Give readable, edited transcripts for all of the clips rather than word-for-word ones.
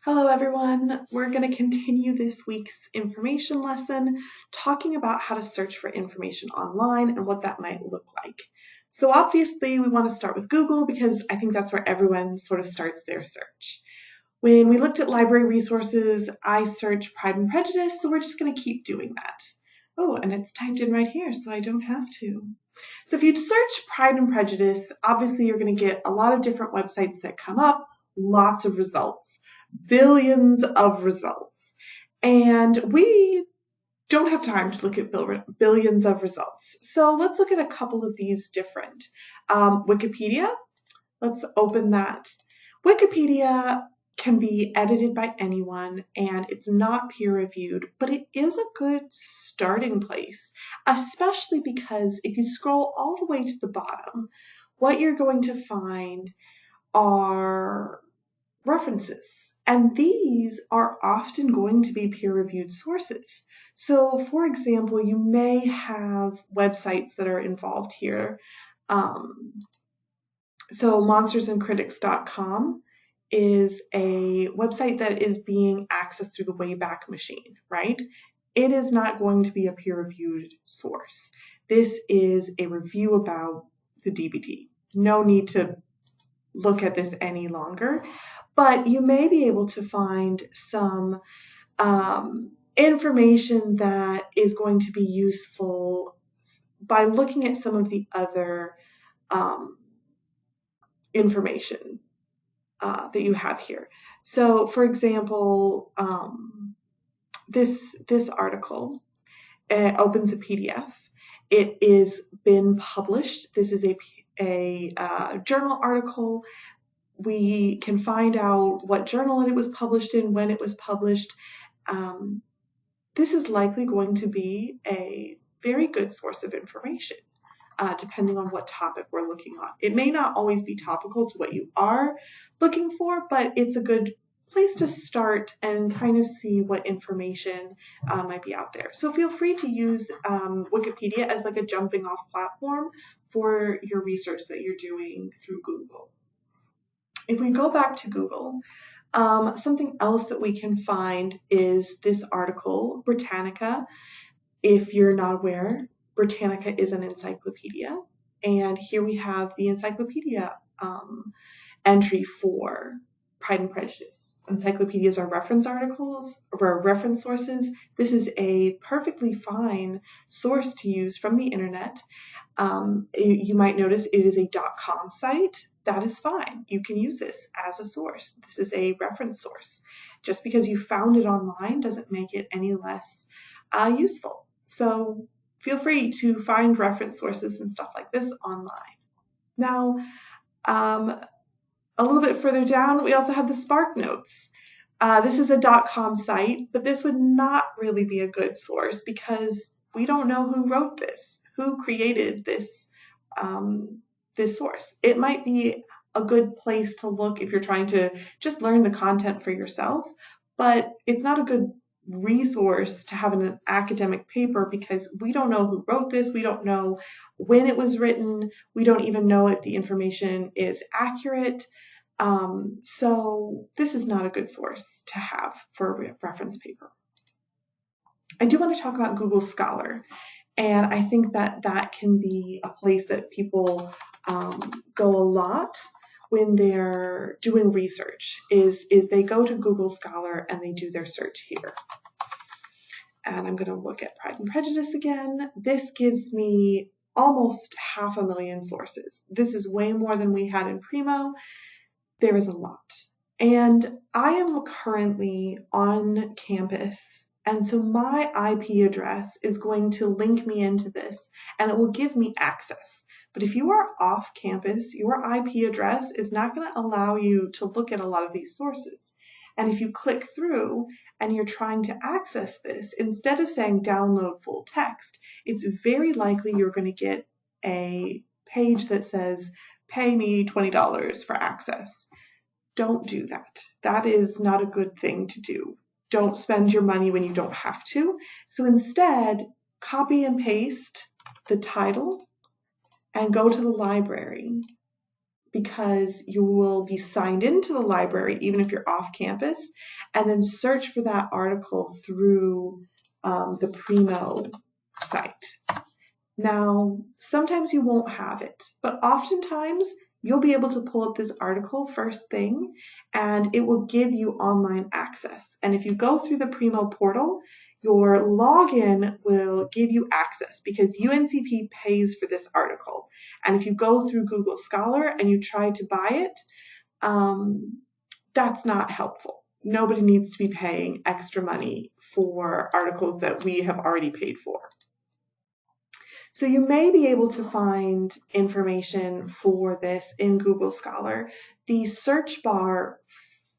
Hello everyone, we're going to continue this week's information lesson talking about how to search for information online and what that might look like. So obviously we want to start with Google because I think that's where everyone sort of starts their search. When we looked at library resources, I searched Pride and Prejudice, so we're just going to keep doing that. Oh, and it's typed in right here, so I don't have to. So if you search Pride and Prejudice, obviously you're going to get a lot of different websites that come up, lots of results, billions of results. And we don't have time to look at billions of results. So let's look at a couple of these different. Wikipedia, let's open that. Wikipedia can be edited by anyone and it's not peer reviewed, but it is a good starting place, especially because if you scroll all the way to the bottom, what you're going to find are references. And these are often going to be peer-reviewed sources. So for example, you may have websites that are involved here. So monstersandcritics.com is a website that is being accessed through the Wayback Machine, right? It is not going to be a peer-reviewed source. This is a review about the DVD. No need to look at this any longer, but you may be able to find some information that is going to be useful by looking at some of the other information that you have here. So for example, this article opens a PDF. It is been published. This is a journal article. We can find out what journal it was published in, when it was published. This is likely going to be a very good source of information, depending on what topic we're looking on. It may not always be topical to what you are looking for, but it's a good place to start and kind of see what information might be out there. So feel free to use Wikipedia as like a jumping off platform for your research that you're doing through Google. If we go back to Google, something else that we can find is this article, Britannica. If you're not aware, Britannica is an encyclopedia. And here we have the encyclopedia entry for Pride and Prejudice. Encyclopedias are reference articles or reference sources. This is a perfectly fine source to use from the internet. You might notice it is a .com site. That is fine. You can use this as a source. This is a reference source. Just because you found it online doesn't make it any less useful. So feel free to find reference sources and stuff like this online. Now, a little bit further down, we also have the SparkNotes. This is a .com site, but this would not really be a good source because we don't know who wrote this, who created this, this source. It might be a good place to look if you're trying to just learn the content for yourself, but it's not a good resource to have in an academic paper because we don't know who wrote this, we don't know when it was written, we don't even know if the information is accurate. So this is not a good source to have for a reference paper. I do want to talk about Google Scholar, and I think that that can be a place that people go a lot when they're doing research, is they go to Google Scholar and they do their search here. And I'm going to look at Pride and Prejudice again. This gives me almost 500,000 sources. This is way more than we had in Primo. There is a lot. And I am currently on campus, and so my IP address is going to link me into this, and it will give me access. But if you are off campus, your IP address is not going to allow you to look at a lot of these sources. And if you click through and you're trying to access this, instead of saying download full text, it's very likely you're going to get a page that says, pay me $20 for access. Don't do that. That is not a good thing to do. Don't spend your money when you don't have to. So instead, copy and paste the title and go to the library because you will be signed into the library even if you're off campus, and then search for that article through the Primo site. Now, sometimes you won't have it, but oftentimes you'll be able to pull up this article first thing and it will give you online access. And if you go through the Primo portal, your login will give you access because UNCP pays for this article. And if you go through Google Scholar and you try to buy it, that's not helpful. Nobody needs to be paying extra money for articles that we have already paid for. So you may be able to find information for this in Google Scholar. The search bar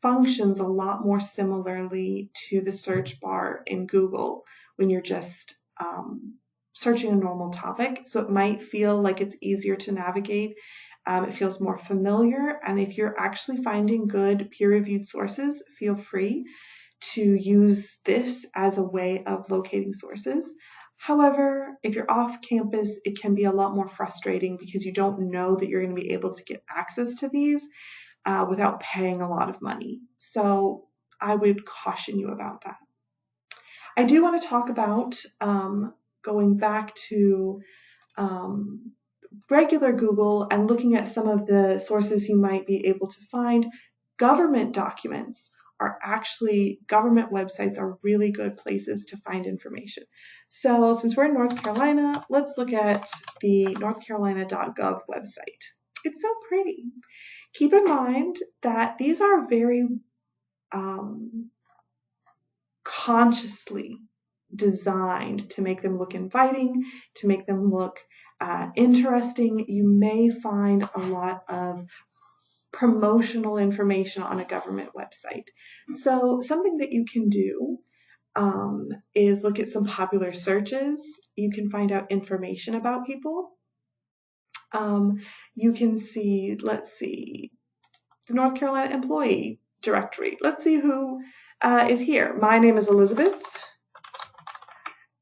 functions a lot more similarly to the search bar in Google when you're just searching a normal topic. So it might feel like it's easier to navigate. It feels more familiar. And if you're actually finding good peer-reviewed sources, feel free to use this as a way of locating sources. However, if you're off campus, it can be a lot more frustrating because you don't know that you're going to be able to get access to these without paying a lot of money. So I would caution you about that. I do want to talk about going back to regular Google and looking at some of the sources you might be able to find. Government documents are actually, government websites are really good places to find information. So since we're in North Carolina, let's look at the northcarolina.gov website. It's so pretty. Keep in mind that these are very consciously designed to make them look inviting, to make them look interesting. You may find a lot of promotional information on a government website. So something that you can do is look at some popular searches. You can find out information about people. You can see, let's see, the North Carolina employee directory. Let's see who is here. My name is Elizabeth,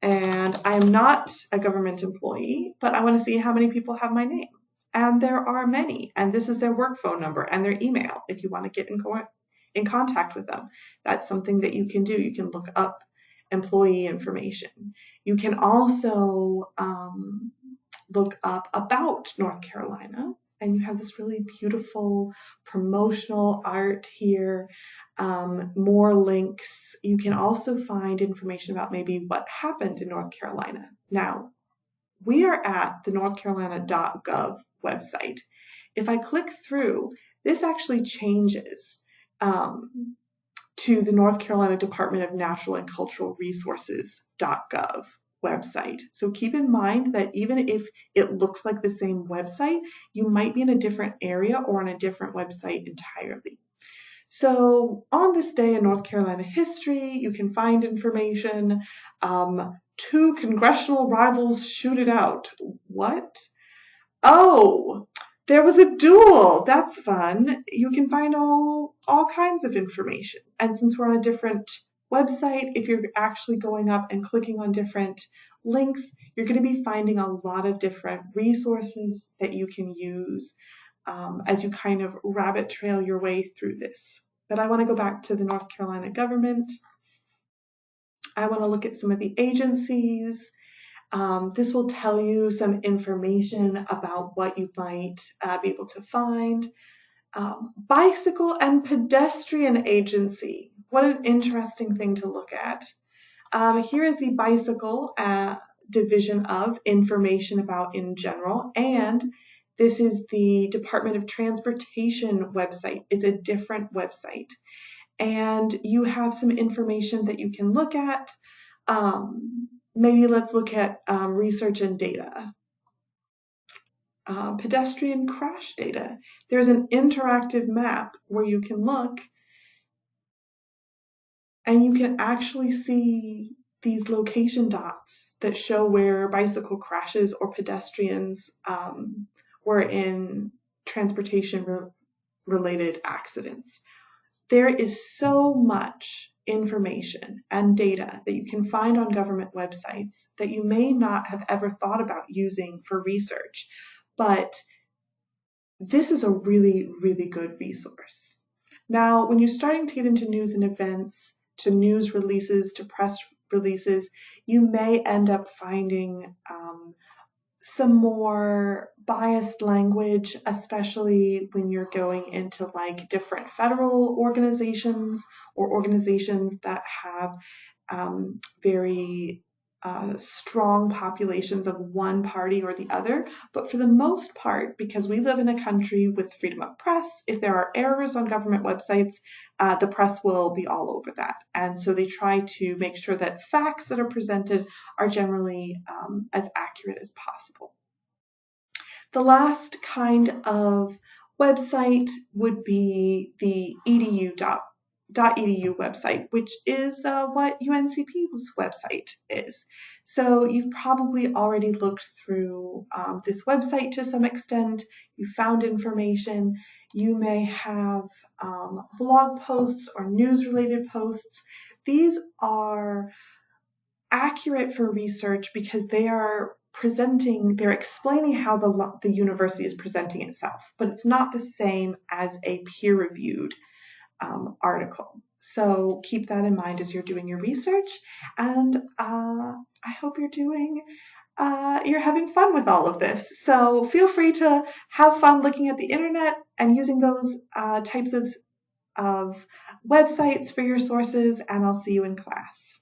and I am not a government employee, but I want to see how many people have my name. And there are many, and this is their work phone number and their email if you want to get in contact with them. That's something that you can do. You can look up employee information. You can also look up about North Carolina, and you have this really beautiful promotional art here, more links. You can also find information about maybe what happened in North Carolina. Now, we are at the northcarolina.gov website. If I click through, this actually changes to the North Carolina Department of Natural and Cultural Resources.gov website. So keep in mind that even if it looks like the same website, you might be in a different area or on a different website entirely. So on this day in North Carolina history, you can find information. 2 congressional rivals shoot it out. What? Oh, there was a duel. That's fun. You can find all kinds of information. And since we're on a different website, if you're actually going up and clicking on different links, you're going to be finding a lot of different resources that you can use as you kind of rabbit trail your way through this. But I want to go back to the North Carolina government. I want to look at some of the agencies. This will tell you some information about what you might be able to find. Bicycle and pedestrian agency. What an interesting thing to look at. Here is the bicycle division of information about in general, and this is the Department of Transportation website. It's a different website. And you have some information that you can look at. Maybe let's look at research and data. Pedestrian crash data. There's an interactive map where you can look and you can actually see these location dots that show where bicycle crashes or pedestrians were in transportation related accidents. There is so much information and data that you can find on government websites that you may not have ever thought about using for research, but this is a really, really good resource. Now, when you're starting to get into news and events, to news releases, to press releases, you may end up finding some more biased language, especially when you're going into like different federal organizations or organizations that have very strong populations of one party or the other. But for the most part, because we live in a country with freedom of press, if there are errors on government websites, the press will be all over that. And so they try to make sure that facts that are presented are generally as accurate as possible. The last kind of website would be the edu.edu website, which is what UNCP's website is. So you've probably already looked through this website to some extent. You found information. You may have blog posts or news-related posts. These are accurate for research because they're explaining how the university is presenting itself, but it's not the same as a peer-reviewed article. So keep that in mind as you're doing your research, and I hope you're having fun with all of this. So feel free to have fun looking at the internet and using those types of websites for your sources, and I'll see you in class.